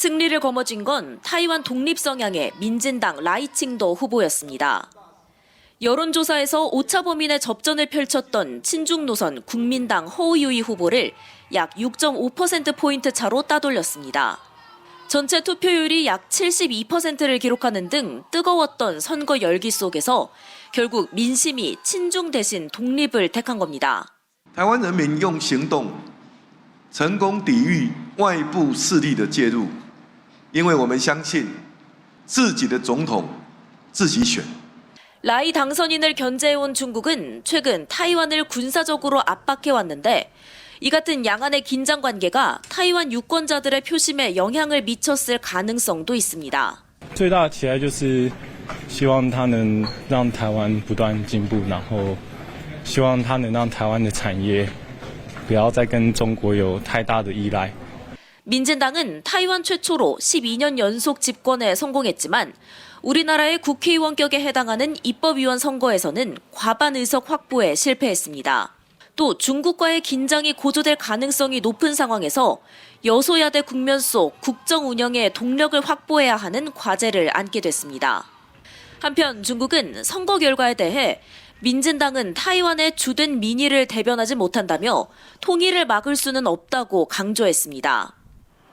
승리를 거머쥔 건 타이완 독립 성향의 민진당 라이칭도 후보였습니다. 여론조사에서 오차 범위 내 접전을 펼쳤던 친중 노선 국민당 허우유이 후보를 약 6.5%포인트 차로 따돌렸습니다. 전체 투표율이 약 72%를 기록하는 등 뜨거웠던 선거 열기 속에서 결국 민심이 친중 대신 독립을 택한 겁니다. 台湾人民用行动成功抵御外部势力的介入，因为我们相信自己的总统自己选。 라이 당선인을 견제해온 중국은 최근 타이완을 군사적으로 압박해왔는데 이 같은 양안의 긴장 관계가 타이완 유권자들의 표심에 영향을 미쳤을 가능성도 있습니다. 最大的期待就是希望它能让台湾不断进步，然后希望它能让台湾的产业不要再跟中国有太大的依赖。 민진당은 타이완 최초로 12년 연속 집권에 성공했지만 우리나라의 국회의원격에 해당하는 입법위원 선거에서는 과반 의석 확보에 실패했습니다. 또 중국과의 긴장이 고조될 가능성이 높은 상황에서 여소야대 국면 속 국정 운영에 동력을 확보해야 하는 과제를 안게 됐습니다. 한편 중국은 선거 결과에 대해 민진당은 타이완의 주된 민의를 대변하지 못한다며 통일을 막을 수는 없다고 강조했습니다.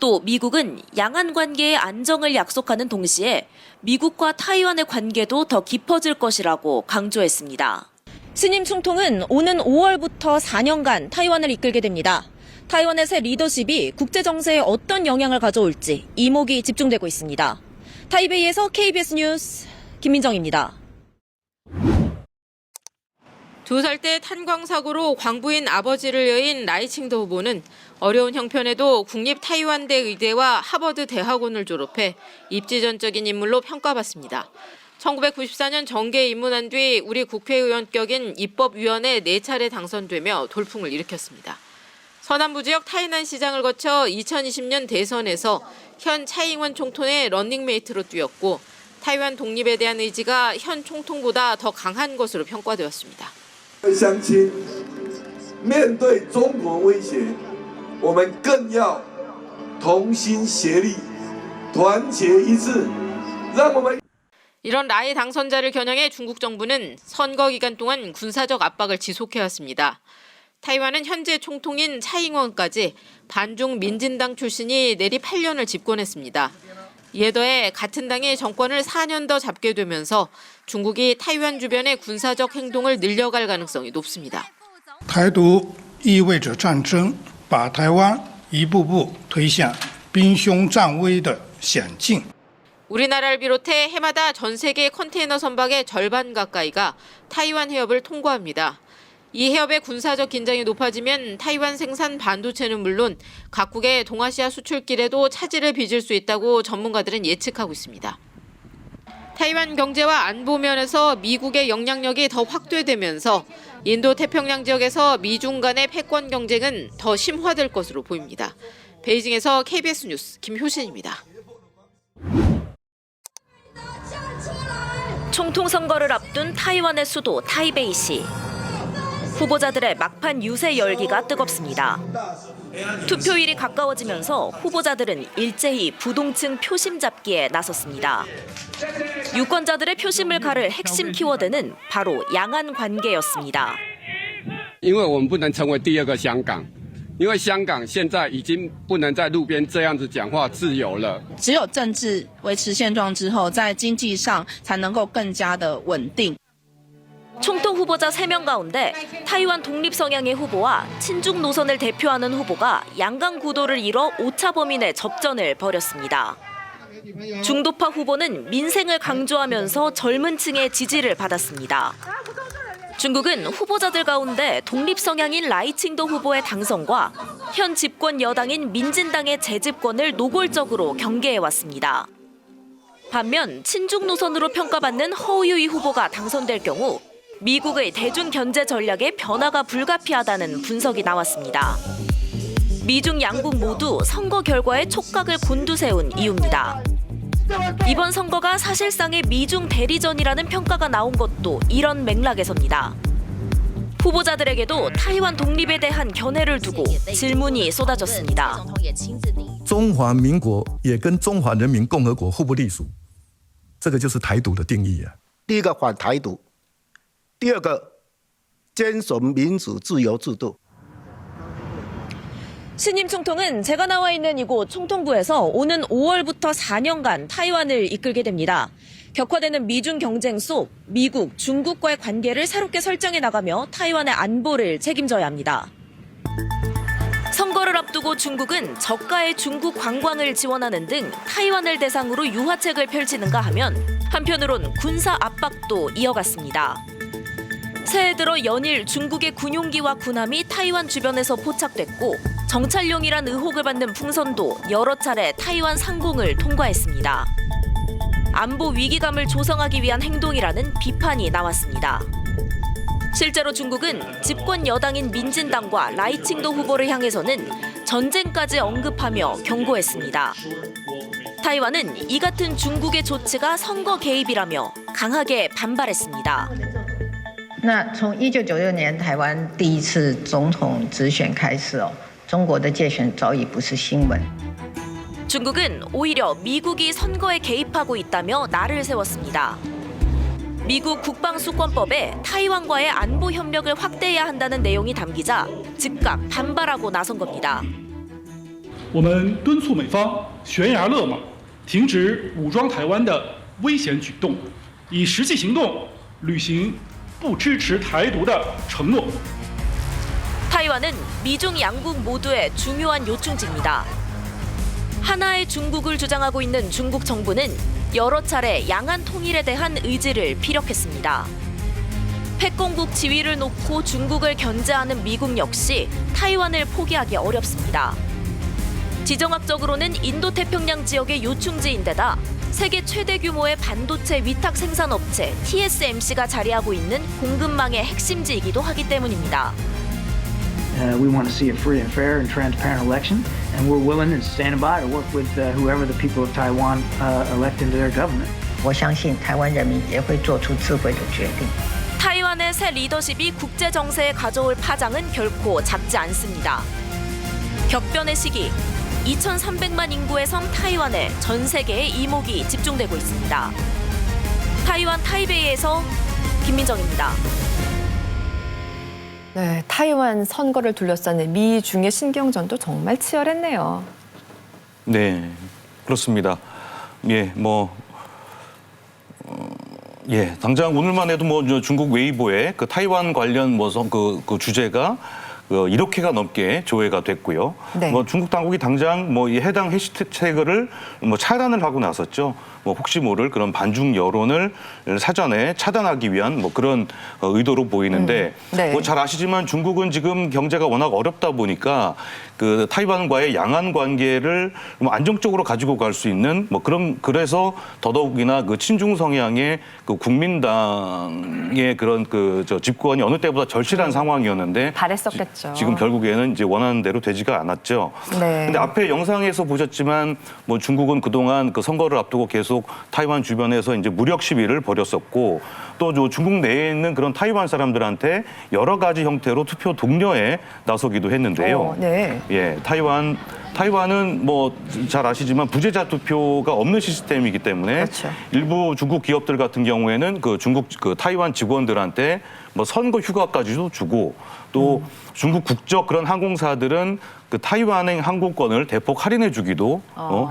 또 미국은 양안 관계의 안정을 약속하는 동시에 미국과 타이완의 관계도 더 깊어질 것이라고 강조했습니다. 신임 총통은 오는 5월부터 4년간 타이완을 이끌게 됩니다. 타이완의 새 리더십이 국제 정세에 어떤 영향을 가져올지 이목이 집중되고 있습니다. 타이베이에서 KBS 뉴스 김민정입니다. 2살 때 탄광 사고로 광부인 아버지를 여인 라이칭도 후보는 어려운 형편에도 국립 타이완대 의대와 하버드 대학원을 졸업해 입지전적인 인물로 평가받습니다. 1994년 정계에 입문한 뒤 우리 국회의원격인 입법위원회 4차례 당선되며 돌풍을 일으켰습니다. 서남부 지역 타이난 시장을 거쳐 2020년 대선에서 현 차이잉원 총통의 런닝메이트로 뛰었고 타이완 독립에 대한 의지가 현 총통보다 더 강한 것으로 평가되었습니다. 乡亲，面对中国威胁，我们更要同心协力，团结一致，让我们。 이런 라이 당선자를 겨냥해 중국 정부는 선거 기간 동안 군사적 압박을 지속해왔습니다. 타이완은 현재 총통인 차잉원까지 반중 민진당 출신이 내리 8년을 집권했습니다. 이에 더해 같은 당이 정권을 4년 더 잡게 되면서 중국이 타이완 주변의 군사적 행동을 늘려갈 가능성이 높습니다. 台独意味着战争，把台湾一步步推向兵凶战危的险境。 우리나라를 비롯해 해마다 전 세계 컨테이너 선박의 절반 가까이가 타이완 해협을 통과합니다. 이 해협의 군사적 긴장이 높아지면 타이완 생산 반도체는 물론 각국의 동아시아 수출길에도 차질을 빚을 수 있다고 전문가들은 예측하고 있습니다. 타이완 경제와 안보 면에서 미국의 영향력이 더 확대되면서 인도 태평양 지역에서 미중 간의 패권 경쟁은 더 심화될 것으로 보입니다. 베이징에서 KBS 뉴스 김효신입니다. 총통 선거를 앞둔 타이완의 수도 타이베이시. 후보자들의 막판 유세 열기가 뜨겁습니다. 투표일이 가까워지면서 후보자들은 일제히 부동층 표심 잡기에 나섰습니다. 유권자들의 표심을 가를 핵심 키워드는 바로 양안 관계였습니다. 因为我们不能成为第二个香港。 因为香港现在已经不能在路边这样子讲话自由了。只有政治维持现状之后，在经济上才能够更加的稳定。 총통 후보자 3명 가운데 타이완 독립 성향의 후보와 친중 노선을 대표하는 후보가 양강 구도를 이뤄 오차 범위 내 접전을 벌였습니다. 중도파 후보는 민생을 강조하면서 젊은 층의 지지를 받았습니다. 중국은 후보자들 가운데 독립 성향인 라이칭도 후보의 당선과 현 집권 여당인 민진당의 재집권을 노골적으로 경계해왔습니다. 반면 친중 노선으로 평가받는 허우유이 후보가 당선될 경우 미국의 대중 견제 전략에 변화가 불가피하다는 분석이 나왔습니다. 미중 양국 모두 선거 결과에 촉각을 곤두세운 이유입니다. 이번 선거가 사실상의 미중 대리전이라는 평가가 나온 것도 이런 맥락에서입니다. 후보자들에게도 타이완 독립에 대한 견해를 두고 질문이 쏟아졌습니다. 中华民国也跟中华人民共和国互不隶属，这个就是台独的定义啊。第一个反台独，第二个坚守民主自由制度。 신임 총통은 제가 나와 있는 이곳 총통부에서 오는 5월부터 4년간 타이완을 이끌게 됩니다. 격화되는 미중 경쟁 속 미국, 중국과의 관계를 새롭게 설정해 나가며 타이완의 안보를 책임져야 합니다. 선거를 앞두고 중국은 저가의 중국 관광을 지원하는 등 타이완을 대상으로 유화책을 펼치는가 하면 한편으론 군사 압박도 이어갔습니다. 새해 들어 연일 중국의 군용기와 군함이 타이완 주변에서 포착됐고 정찰용이란 의혹을 받는 풍선도 여러 차례 타이완 상공을 통과했습니다. 안보 위기감을 조성하기 위한 행동이라는 비판이 나왔습니다. 실제로 중국은 집권 여당인 민진당과 라이칭도 후보를 향해서는 전쟁까지 언급하며 경고했습니다. 타이완은 이 같은 중국의 조치가 선거 개입이라며 강하게 반발했습니다. 那从1996年台湾第一次总统直选开始中国的介选早已不是新闻。 중국은 오히려 미국이 선거에 개입하고 있다며 날을 세웠습니다. 미국 국방수권법에 타이완과의 안보 협력을 확대해야 한다는 내용이 담기자 즉각 반발하고 나선 겁니다. 我们敦促美方悬崖勒马，停止武装台湾的危险举动，以实际行动履行不支持台独的承诺。 타이완은 미중 양국 모두의 중요한 요충지입니다. 하나의 중국을 주장하고 있는 중국 정부는 여러 차례 양안 통일에 대한 의지를 피력했습니다. 패권국 지위를 놓고 중국을 견제하는 미국 역시 타이완을 포기하기 어렵습니다. 지정학적으로는 인도태평양 지역의 요충지인데다 세계 최대 규모의 반도체 위탁 생산업체 TSMC가 자리하고 있는 공급망의 핵심지이기도 하기 때문입니다. We want to see a free and fair and transparent election, and we're willing and standing by to work with whoever the people of Taiwan elect into their government. 我相信台湾人民也会做出智慧的决定。 타이완의 새 리더십이 국제 정세에 가져올 파장은 결코 작지 않습니다. 격변의 시기, 2,300만 인구의 섬 타이완에 전 세계의 이목이 집중되고 있습니다. 타이완 타이베이에서 김민정입니다. 네, 타이완 선거를 둘러싸는 미중의 신경전도 정말 치열했네요. 네, 그렇습니다. 예, 당장 오늘만 해도 중국 웨이보에 그 타이완 관련 그 주제가 1억 회가 넘게 조회가 됐고요. 네. 중국 당국이 당장 이 해당 해시태그를 차단을 하고 나섰죠. 혹시 모를 그런 반중 여론을 사전에 차단하기 위한 그런 의도로 보이는데 네. 잘 아시지만 중국은 지금 경제가 워낙 어렵다 보니까 그 타이완과의 양안 관계를 안정적으로 가지고 갈 수 있는 그래서 더더욱이나 그 친중 성향의 그 국민당의 그런 집권이 어느 때보다 절실한 상황이었는데 바랬었겠죠. 지금 결국에는 이제 원하는 대로 되지가 않았죠. 네. 근데 앞에 영상에서 보셨지만 중국은 그동안 그 선거를 앞두고 계속 타이완 주변에서 이제 무력 시위를 벌였었고 또 중국 내에 있는 그런 타이완 사람들한테 여러 가지 형태로 투표 독려에 나서기도 했는데요. 네. 예, 타이완은 잘 아시지만 부재자 투표가 없는 시스템이기 때문에 그렇죠. 일부 중국 기업들 같은 경우에는 그 타이완 직원들한테 선거 휴가까지도 주고 또 중국 국적 그런 항공사들은 그 타이완행 항공권을 대폭 할인해 주기도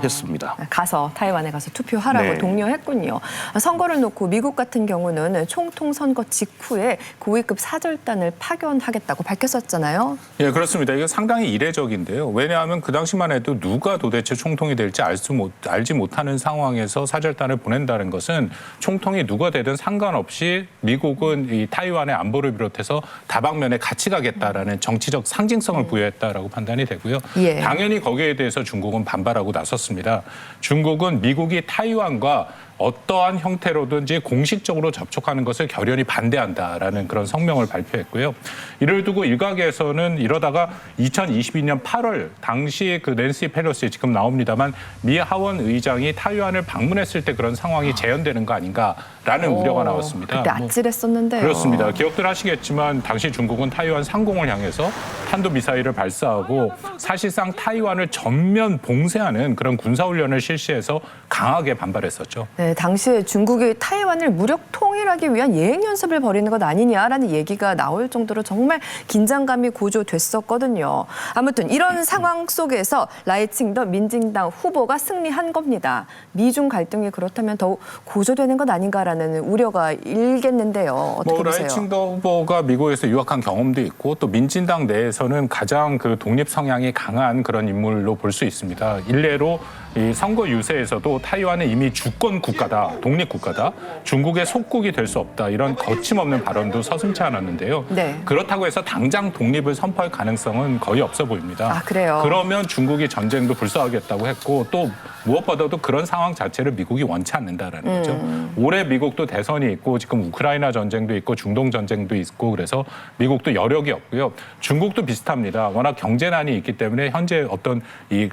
했습니다. 가서 타이완에 가서 투표하라고 네. 독려했군요. 선거를 놓고 미국 같은 경우는 총통 선거 직후에 고위급 사절단을 파견하겠다고 밝혔었잖아요. 예, 그렇습니다. 이거 상당히 이례적인데요. 왜냐하면 그 당시만 해도 누가 도대체 총통이 될지 알지 못하는 상황에서 사절단을 보낸다는 것은 총통이 누가 되든 상관없이 미국은 이 타이완의 안보를 비롯해서 다방면에 같이 가겠다라는 정치적 상징성을 부여했다라고 판단이 되고요. 예. 당연히 거기에 대해서 중국은 반발하고 나섰습니다. 중국은 미국이 타이완과 어떠한 형태로든지 공식적으로 접촉하는 것을 결연히 반대한다라는 그런 성명을 발표했고요. 이를 두고 일각에서는 이러다가 2022년 8월 당시 그 낸시 펠로시 지금 나옵니다만 미 하원 의장이 타이완을 방문했을 때 그런 상황이 재현되는 거 아닌가라는 우려가 나왔습니다. 그때 아찔했었는데요. 그렇습니다. 기억들 하시겠지만 당시 중국은 타이완 상공을 향해서 탄도미사일을 발사하고 사실상 타이완을 전면 봉쇄하는 그런 군사훈련을 실시해서 강하게 반발했었죠. 네, 당시에 중국이 타이완을 무력 통일하기 위한 예행 연습을 벌이는 것 아니냐라는 얘기가 나올 정도로 정말 긴장감이 고조됐었거든요. 아무튼 이런 상황 속에서 라이칭더 민진당 후보가 승리한 겁니다. 미중 갈등이 그렇다면 더욱 고조되는 것 아닌가라는 우려가 일겠는데요. 어떻게 보세요? 라이칭더 후보가 미국에서 유학한 경험도 있고 또 민진당 내에서는 가장 그 독립 성향이 강한 그런 인물로 볼 수 있습니다. 일례로 이 선거 유세에서도 타이완은 이미 주권 국가다, 독립 국가다, 중국의 속국이 될 수 없다 이런 거침없는 발언도 서슴지 않았는데요. 네. 그렇다고 해서 당장 독립을 선포할 가능성은 거의 없어 보입니다. 아, 그래요? 그러면 중국이 전쟁도 불사하겠다고 했고 또 무엇보다도 그런 상황 자체를 미국이 원치 않는다라는 거죠. 올해 미국도 대선이 있고 지금 우크라이나 전쟁도 있고 중동 전쟁도 있고 그래서 미국도 여력이 없고요. 중국도 비슷합니다. 워낙 경제난이 있기 때문에 현재 어떤 이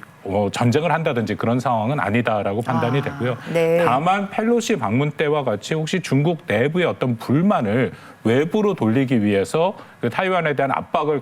전쟁을 한다든지 그런 상황은 아니다라고 판단이 되고요. 네. 다만 펠로시 방문 때와 같이 혹시 중국 내부의 어떤 불만을 외부로 돌리기 위해서 그 타이완에 대한 압박을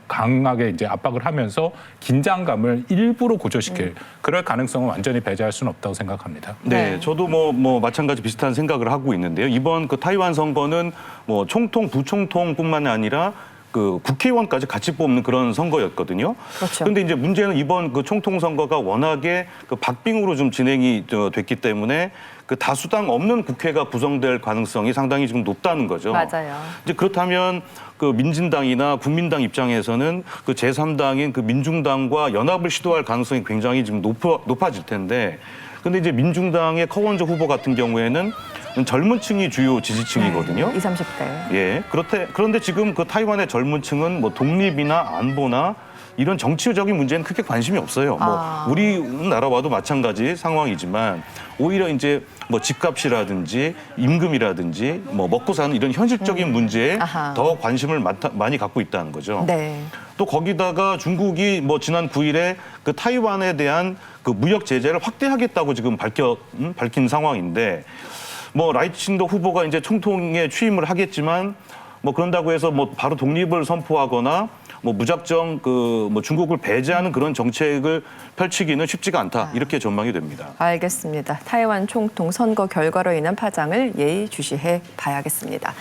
강하게 이제 압박을 하면서 긴장감을 일부러 고조시킬 그럴 가능성은 완전히 배제할 수는 없다고 생각합니다. 네, 저도 뭐 마찬가지 비슷한 생각을 하고 있는데요. 이번 그 타이완 선거는 뭐 총통, 부총통뿐만 아니라 그 국회의원까지 같이 뽑는 그런 선거였거든요. 그렇죠. 그런데 이제 문제는 이번 그 총통 선거가 워낙에 그 박빙으로 좀 진행이 됐기 때문에 그 다수당 없는 국회가 구성될 가능성이 상당히 지금 높다는 거죠. 맞아요. 이제 그렇다면 그 민진당이나 국민당 입장에서는 그 제3당인 그 민중당과 연합을 시도할 가능성이 굉장히 지금 높아질 텐데, 근데 이제 민중당의 커원저 후보 같은 경우에는 젊은 층이 주요 지지층이거든요. 20, 30대. 예. 그런데 지금 그 타이완의 젊은 층은 뭐 독립이나 안보나 이런 정치적인 문제는 크게 관심이 없어요. 뭐 우리나라와도 마찬가지 상황이지만 오히려 이제 뭐 집값이라든지 임금이라든지 뭐 먹고 사는 이런 현실적인 문제에 더 관심을 많이 갖고 있다는 거죠. 네. 또 거기다가 중국이 뭐 지난 9일에 그 타이완에 대한 그 무역 제재를 확대하겠다고 지금 밝힌 상황인데, 뭐 라이칭더 후보가 이제 총통에 취임을 하겠지만 뭐 그런다고 해서 뭐 바로 독립을 선포하거나 뭐 무작정 그 뭐 중국을 배제하는 그런 정책을 펼치기는 쉽지가 않다, 이렇게 전망이 됩니다. 알겠습니다. 타이완 총통 선거 결과로 인한 파장을 예의주시해 봐야겠습니다.